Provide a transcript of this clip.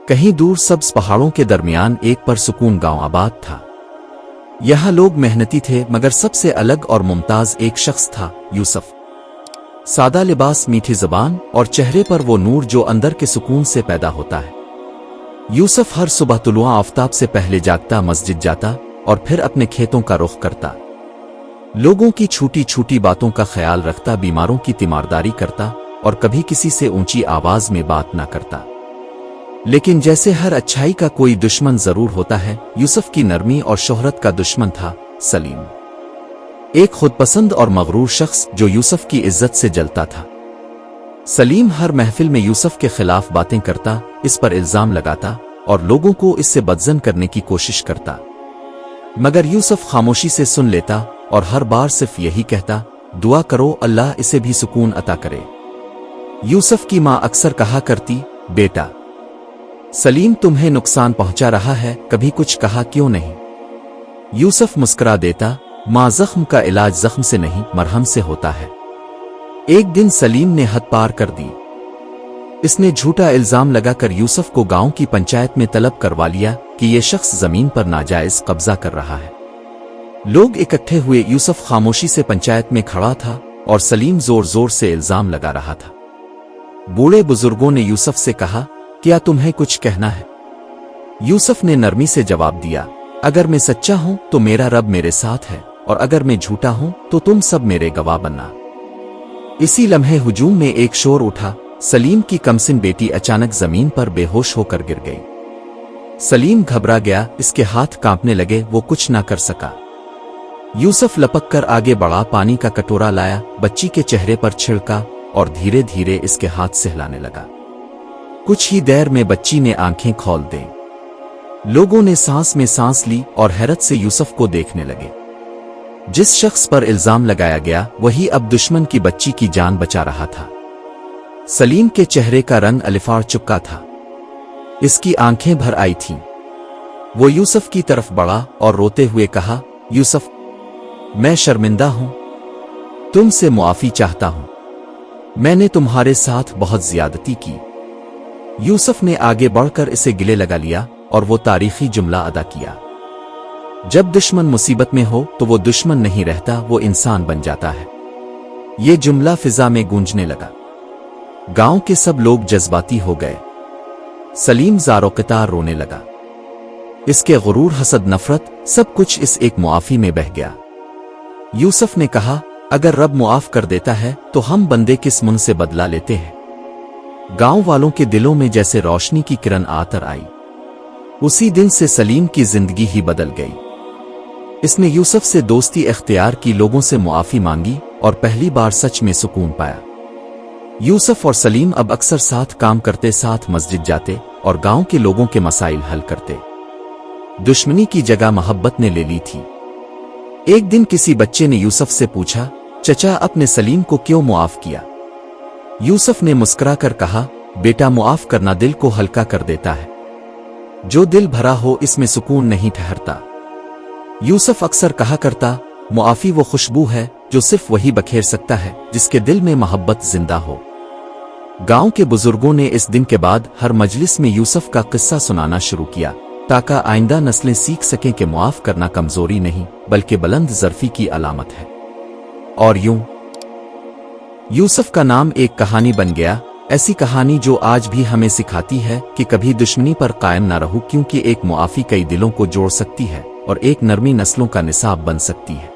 कहीं दूर सब्ज पहाड़ों के दरमियान एक परसुकून गांव आबाद था। यहाँ लोग मेहनती थे, मगर सबसे अलग और मुमताज एक शख्स था, यूसुफ। सादा लिबास, मीठी ज़बान और चेहरे पर वो नूर जो अंदर के सुकून से पैदा होता है। यूसुफ हर सुबह तुलुआ आफताब से पहले जागता, मस्जिद जाता और फिर अपने खेतों का रुख करता। लोगों की छोटी छोटी बातों का ख्याल रखता, बीमारों की तीमारदारी करता और कभी किसी से ऊंची आवाज में बात ना करता। लेकिन जैसे हर अच्छाई का कोई दुश्मन जरूर होता है, यूसुफ की नरमी और शोहरत का दुश्मन था सलीम, एक खुदपसंद और मगरूर शख्स जो यूसुफ की इज्जत से जलता था। सलीम हर महफिल में यूसुफ के खिलाफ बातें करता, इस पर इल्जाम लगाता और लोगों को इससे बदजन करने की कोशिश करता, मगर यूसुफ खामोशी से सुन लेता और हर बार सिर्फ यही कहता, दुआ करो अल्लाह इसे भी सुकून अता करे। यूसुफ की माँ अक्सर कहा करती, बेटा सलीम तुम्हें नुकसान पहुंचा रहा है, कभी कुछ कहा क्यों नहीं? यूसुफ मुस्कुरा देता, माँ जख्म का इलाज जख्म से नहीं मरहम से होता है। एक दिन सलीम ने हद पार कर दी। इसने झूठा इल्जाम लगाकर यूसुफ को गांव की पंचायत में तलब करवा लिया कि यह शख्स जमीन पर नाजायज कब्जा कर रहा है। लोग इकट्ठे हुए। यूसुफ खामोशी से पंचायत में खड़ा था और सलीम जोर जोर से इल्जाम लगा रहा था। बूढ़े बुजुर्गों ने यूसुफ से कहा, क्या तुम्हें कुछ कहना है? यूसुफ ने नरमी से जवाब दिया, अगर मैं सच्चा हूं तो मेरा रब मेरे साथ है, और अगर मैं झूठा हूं तो तुम सब मेरे गवाह बनना। इसी लम्हे हुजूम में एक शोर उठा। सलीम की कमसिन बेटी अचानक जमीन पर बेहोश होकर गिर गई। सलीम घबरा गया, इसके हाथ कांपने लगे, वो कुछ ना कर सका। यूसुफ लपक कर आगे बढ़ा, पानी का कटोरा लाया, बच्ची के चेहरे पर छिड़का और धीरे धीरे इसके हाथ से हिलाने लगा। कुछ ही देर में बच्ची ने आंखें खोल दी। लोगों ने सांस में सांस ली और हैरत से यूसुफ को देखने लगे। जिस शख्स पर इल्जाम लगाया गया वही अब दुश्मन की बच्ची की जान बचा रहा था। सलीम के चेहरे का रंग अलिफाड़ चुका था, इसकी आंखें भर आई थीं। वो यूसुफ की तरफ बढ़ा और रोते हुए कहा, यूसुफ मैं शर्मिंदा हूं, तुमसे मुआफी चाहता हूं, मैंने तुम्हारे साथ बहुत ज्यादती की। यूसुफ ने आगे बढ़कर इसे गिले लगा लिया और वो तारीखी जुमला अदा किया, जब दुश्मन मुसीबत में हो तो वो दुश्मन नहीं रहता, वो इंसान बन जाता है। ये जुमला फिजा में गूंजने लगा। गांव के सब लोग जज्बाती हो गए। सलीम ज़ारो-क़तार रोने लगा। इसके गुरूर, हसद, नफरत सब कुछ इस एक मुआफी में बह गया। यूसुफ ने कहा, अगर रब मुआफ कर देता है तो हम बंदे किस मुंह से बदला लेते हैं? गांव वालों के दिलों में जैसे रोशनी की किरण आतर आई। उसी दिन से सलीम की जिंदगी ही बदल गई। इसने यूसुफ से दोस्ती इख्तियार की, लोगों से मुआफी मांगी और पहली बार सच में सुकून पाया। यूसुफ और सलीम अब अक्सर साथ काम करते, साथ मस्जिद जाते और गांव के लोगों के मसाइल हल करते। दुश्मनी की जगह मोहब्बत ने ले ली थी। एक दिन किसी बच्चे ने यूसुफ से पूछा, चचा अपने सलीम को क्यों मुआफ किया? यूसुफ ने मुस्कुरा कर कहा, बेटा मुआफ करना दिल को हल्का कर देता है, जो दिल भरा हो इसमें सुकून नहीं ठहरता। यूसुफ अक्सर कहा करता, मुआफी वो खुशबू है जो सिर्फ वही बखेर सकता है जिसके दिल में मोहब्बत जिंदा हो। गांव के बुजुर्गों ने इस दिन के बाद हर मजलिस में यूसुफ का किस्सा सुनाना शुरू किया, ताकि आइंदा नस्लें सीख सकें कि मुआफ करना कमजोरी नहीं बल्कि बुलंद ज़र्फी की अलामत है। और यूं यूसुफ का नाम एक कहानी बन गया, ऐसी कहानी जो आज भी हमें सिखाती है कि कभी दुश्मनी पर कायम ना रहो, क्योंकि एक मुआफी कई दिलों को जोड़ सकती है और एक नरमी नस्लों का निसाब बन सकती है।